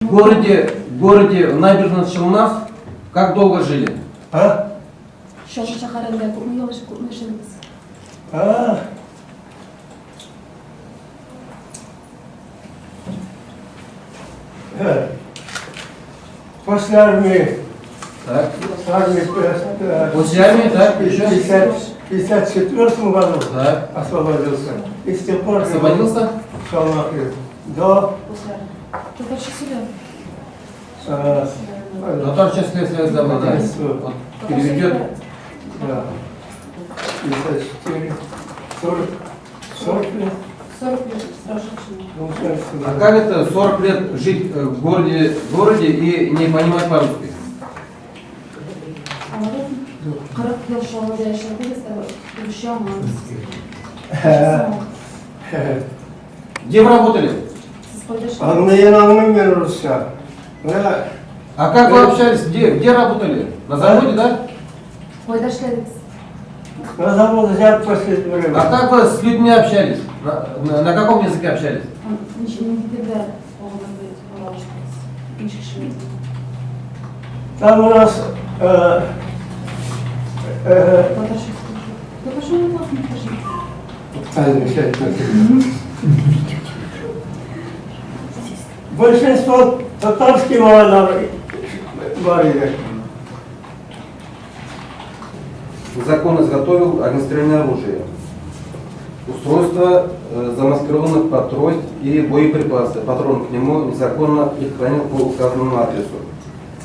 В городе Набережных Челнах как долго жили? А? Шоу шахарында күпме ел яшәдегез? А? После армии. Так. Армии, После армии, так? Еще? в 54 году Так. освободился. И с тех пор Освободился? в Шалмахе до Татарча сөйлә. Затор сейчас следствие сдало, да. Вот переведет. да, 54, 40 лет. 40 лет страшно. Ну, кажется, А да. как это 40 лет жить в городе и не понимать по-русски? Анladın? 40 yıl şoğluda yaşadınız da konuşamıyorsunuz. Где вы работали? Siz paylaşın. Anlayamıyorum Rusça. Да. А как вы общались? Где работали? На заводе, да? Paylaşladınız. На заводе взят последнее время. А как вы с людьми общались? На каком языке общались? Ничего не тебе оğlan bir uğraştınız. Hiç kişi yok. Там у нас Татарча. Татарча не так не кажется. большинство татарских говорили. Закон изготовил огнестрельное оружие, устройство замаскированных под трость и боеприпасы. Патрон к нему незаконно их хранил по указанному адресу.